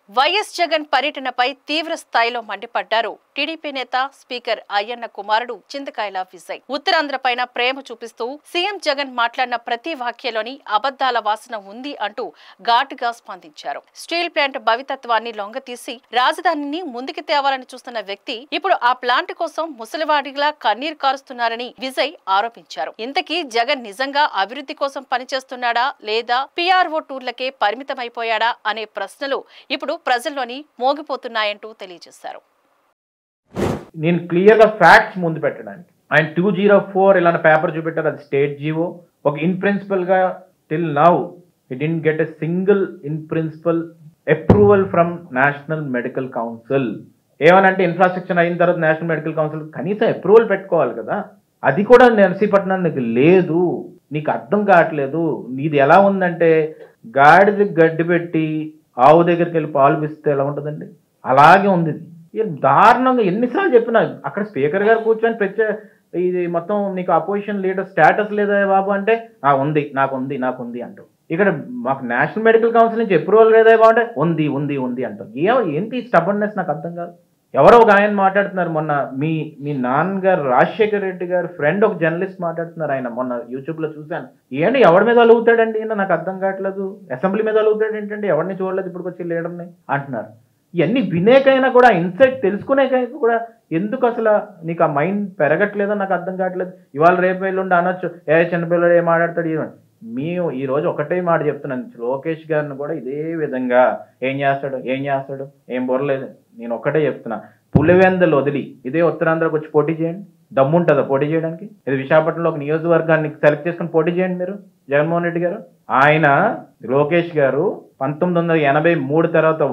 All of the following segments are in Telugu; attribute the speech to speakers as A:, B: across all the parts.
A: వైఎస్ జగన్ పర్యటనపై తీవ్ర స్థాయిలో మండిపడ్డారు టీడీపీ నేత స్పీకర్ అయ్యన్న కుమారుడు చింతకాయల విజయ్. ఉత్తరాంధ్రపైన ప్రేమ చూపిస్తూ సీఎం జగన్ మాట్లాడిన ప్రతి వాక్యంలోని అబద్దాల వాసన ఉంది అంటూ ఘాటుగా స్పందించారు. స్టీల్ ప్లాంట్ భవితత్వాన్ని లొంగతీసి రాజధానిని ముందుకు తేవాలని చూస్తున్న వ్యక్తి ఇప్పుడు ఆ ప్లాంట్ కోసం ముసలివాడిలా కన్నీరు కారుస్తున్నారని విజయ్ ఆరోపించారు. ఇంతకీ జగన్ నిజంగా అభివృద్ధి కోసం పనిచేస్తున్నాడా లేదా పీఆర్ఓ టూర్లకే పరిమితమైపోయాడా అనే ప్రశ్నలు ఇప్పుడు ప్రజల్లోని మోగిపోతున్నాయంటూ తెలియజేశారు.
B: నేను క్లియర్గా ఫ్యాక్ట్స్ ముందు పెట్టడానికి ఆయన 204 ఇలాంటి పేపర్ చూపెట్టారు. అది స్టేట్ జీవో. ఒక ఇన్ ప్రిన్సిపల్గా till now he didn't get a single in principle approval from national medical council. ఏమనంటే ఇన్ఫ్రాస్ట్రక్చర్ అయిన తర్వాత నేషనల్ మెడికల్ కౌన్సిల్ కనీసం అప్రూవల్ పెట్టుకోవాలి కదా. అది కూడా నర్సీపట్నానికి లేదు. నీకు అర్థం కావట్లేదు. నీది ఎలా ఉందంటే గాడిద గడ్డి పెట్టి ఆవు దగ్గరికి వెళ్ళి పాలు పిస్తే ఎలా ఉంటుందండి, అలాగే ఉంది. దారుణంగా ఎన్నిసార్లు చెప్పినా అక్కడ స్పీకర్ గారు కూర్చొని ఇది మొత్తం నీకు అపోజిషన్ లీడర్ స్టేటస్ లేదా బాబు అంటే ఉంది నాకుంది అంటారు. ఇక్కడ మాకు నేషనల్ మెడికల్ కౌన్సిల్ నుంచి అప్రూవల్ లేదా బాబు అంటే ఉంది అంటారు. ఏంటి స్టబర్నెస్ నాకు అర్థం కాదు. ఎవరో ఒక ఆయన మాట్లాడుతున్నారు మొన్న, మీ నాన్నగారు రాజశేఖర్ రెడ్డి గారు ఫ్రెండ్ ఒక జర్నలిస్ట్ మాట్లాడుతున్నారు. ఆయన మొన్న యూట్యూబ్లో చూశాను. ఏంటి ఎవరి మీద అలుగుతాడండి ఈయన, నాకు అర్థం కావట్లేదు. అసెంబ్లీ మీద అలుగుతాడు ఏంటంటే, ఎవరిని చూడలేదు ఇప్పుడు వచ్చి లీడర్ని అంటున్నారు. ఇవన్నీ వినేకైనా కూడా ఇన్సైట్ తెలుసుకునేకైనా కూడా ఎందుకు అసలు నీకు ఆ మైండ్ పెరగట్లేదో నాకు అర్థం కావట్లేదు. ఇవాళ రేపు వెళ్ళుండి అనొచ్చు, చిన్నపిల్లడు ఏం మాట్లాడతాడు. మేము ఈరోజు ఒకటే మాట చెప్తున్నాను, లోకేష్ గారిని కూడా ఇదే విధంగా ఏం చేస్తాడు ఏం బొరలేదు. నేను ఒక్కటే చెప్తున్నా, పులివెందలు వదిలి ఇదే ఉత్తరాంధ్రకు వచ్చి పోటీ చేయండి. దమ్ముంటుందా పోటీ చేయడానికి? ఇది విశాఖపట్నంలో ఒక నియోజకవర్గాన్ని సెలెక్ట్ చేసుకుని పోటీ చేయండి మీరు. జగన్మోహన్ రెడ్డి గారు, ఆయన లోకేష్ గారు 1983 తర్వాత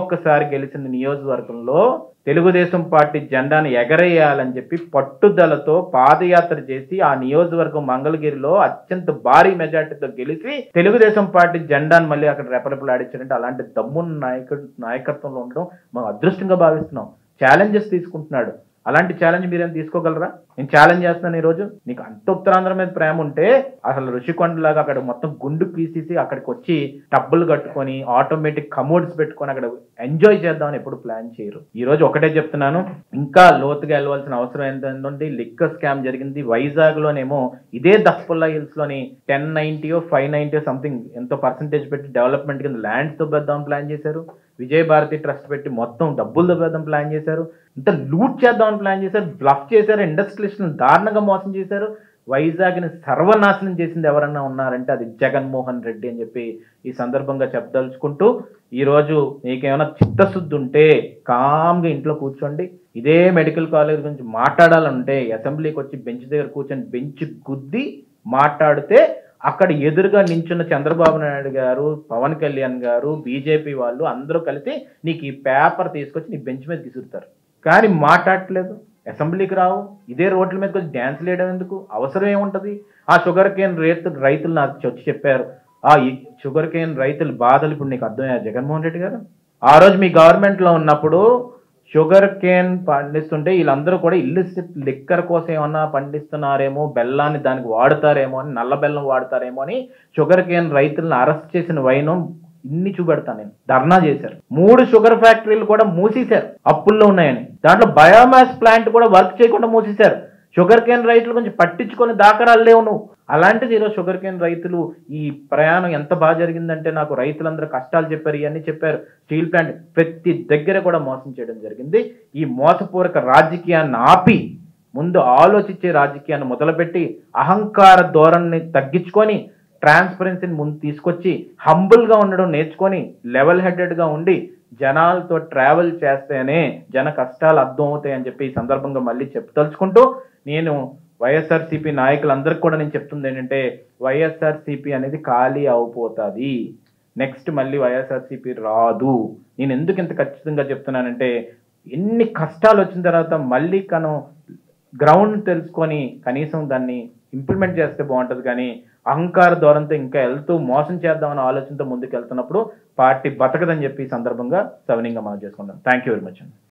B: ఒక్కసారి గెలిచిన నియోజకవర్గంలో తెలుగుదేశం పార్టీ జెండాను ఎగరేయాలని చెప్పి పట్టుదలతో పాదయాత్ర చేసి ఆ నియోజకవర్గం మంగళగిరిలో అత్యంత భారీ మెజార్టీతో గెలిచి తెలుగుదేశం పార్టీ జెండాను మళ్ళీ అక్కడ రెపరెపలాడించారంటే అలాంటి దమ్మున్న నాయకత్వంలో ఉండడం మనం అదృష్టంగా భావిస్తున్నాం. ఛాలెంజెస్ తీసుకుంటున్నాడు. అలాంటి ఛాలెంజ్ మీరేం తీసుకోగలరా? నేను ఛాలెంజ్ చేస్తున్నాను ఈరోజు. నీకు అంత ఉత్తరాంధ్ర మీద ప్రేమ ఉంటే అసలు ఋషికొండలాగా అక్కడ మొత్తం గుండు పీసేసి అక్కడికి వచ్చి టబ్బులు కట్టుకొని ఆటోమేటిక్ కమోడ్స్ పెట్టుకొని అక్కడ ఎంజాయ్ చేద్దామని ఎప్పుడు ప్లాన్ చేయరు. ఈ రోజు ఒకటే చెప్తున్నాను, ఇంకా లోతుగా వెళ్ళవలసిన అవసరం ఏంటంటే లిక్కర్ స్కామ్ జరిగింది వైజాగ్ లోనేమో ఇదే దస్పుల్లా హిల్స్ లోని 1090 590 సంథింగ్ ఎంతో పర్సెంటేజ్ పెట్టి డెవలప్మెంట్ కింద ల్యాండ్స్ దొబ్బేద్దామని ప్లాన్ చేశారు. విజయభారతి ట్రస్ట్ పెట్టి మొత్తం డబ్బులు దొబ్బేద్దాం ప్లాన్ చేశారు. ఇంత లూట్ చేద్దామని ప్లాన్ చేశారు. బ్లఫ్ చేశారు. ఇండస్ట్రియలిస్ట్లను దారుణంగా మోసం చేశారు. వైజాగ్ని సర్వనాశనం చేసింది ఎవరన్నా ఉన్నారంటే అది జగన్మోహన్ రెడ్డి అని చెప్పి ఈ సందర్భంగా చెప్పదలుచుకుంటూ, ఈరోజు మీకేమైనా చిత్తశుద్ధి ఉంటే కామ్గా ఇంట్లో కూర్చోండి. ఇదే మెడికల్ కాలేజ్ గురించి మాట్లాడాలంటే అసెంబ్లీకి వచ్చి బెంచ్ దగ్గర కూర్చొని బెంచ్ గుద్ది మాట్లాడితే అక్కడ ఎదురుగా నించున్న చంద్రబాబు నాయుడు గారు, పవన్ కళ్యాణ్ గారు, బీజేపీ వాళ్ళు అందరూ కలిసి నీకు ఈ పేపర్ తీసుకొచ్చి నీ బెంచ్ మీద విసురుతారు. కానీ మాట్లాడట్లేదు. అసెంబ్లీకి రావు. ఇదే రోడ్ల మీదకి వచ్చి డ్యాన్స్ వేయడం ఎందుకు? అవసరం ఏముంటుంది? ఆ షుగర్ కేన్ రైతులు నాకు వచ్చి చెప్పారు, ఈ షుగర్ కేన్ రైతుల బాధలు ఇప్పుడు నీకు అర్థమయ్యారు జగన్మోహన్ రెడ్డి గారు. ఆ రోజు మీ గవర్నమెంట్లో ఉన్నప్పుడు షుగర్ కేన్ పండిస్తుంటే వీళ్ళందరూ కూడా ఇల్లిసిట్ లిక్కర్ కోసం ఏమన్నా పండిస్తున్నారేమో, బెల్లాన్ని దానికి వాడతారేమో అని, నల్ల బెల్లం వాడతారేమో అని షుగర్ కేన్ రైతులను అరెస్ట్ చేసిన వైనం ఇన్ని చూపెడతాను నేను. ధర్నా చేశారు. 3 షుగర్ ఫ్యాక్టరీలు కూడా మూసేశారు అప్పుల్లో ఉన్నాయని. దాంట్లో బయోమాస్ ప్లాంట్ కూడా వర్క్ చేయకుండా మూసేశారు. షుగర్ కేన్ రైతుల గురించి పట్టించుకొని దాఖలాలు లేవు నువ్వు. అలాంటిది ఈరోజు షుగర్ కేన్ రైతులు ఈ ప్రయాణం ఎంత బాగా జరిగిందంటే నాకు రైతులందరూ కష్టాలు చెప్పారు, ఇవన్నీ చెప్పారు. స్టీల్ ప్లాంట్ ప్రతి దగ్గర కూడా మోసం చేయడం జరిగింది. ఈ మోసపూరక రాజకీయాన్ని ఆపి ముందు ఆలోచించే రాజకీయాన్ని మొదలుపెట్టి అహంకార ధోరణిని తగ్గించుకొని ట్రాన్స్పరెన్సీని ముందు తీసుకొచ్చి హంబుల్గా ఉండడం నేర్చుకొని లెవెల్ హెడెడ్గా ఉండి జనాలతో ట్రావెల్ చేస్తేనే జన కష్టాలు అర్థం అవుతాయని చెప్పి ఈ సందర్భంగా మళ్ళీ చెప్పదలుచుకుంటూ, నేను వైఎస్ఆర్సీపీ నాయకులందరికీ కూడా నేను చెప్తుంది ఏంటంటే వైఎస్ఆర్సీపీ అనేది ఖాళీ అయిపోతుంది. నెక్స్ట్ మళ్ళీ వైఎస్ఆర్సీపీ రాదు. నేను ఎందుకు ఇంత ఖచ్చితంగా చెప్తున్నానంటే ఎన్ని కష్టాలు వచ్చిన తర్వాత మళ్ళీ గ్రౌండ్ తెలుసుకొని కనీసం దాన్ని ఇంప్లిమెంట్ చేస్తే బాగుంటుంది. కానీ అహంకార ధోరణితో ఇంకా వెళ్తూ మోసం చేద్దామన్న ఆలోచనతో ముందుకు వెళ్తున్నప్పుడు పార్టీ బతకదని చెప్పి ఈ సందర్భంగా సవినీయంగా మనం చేసుకుంటాం. Thank you very much.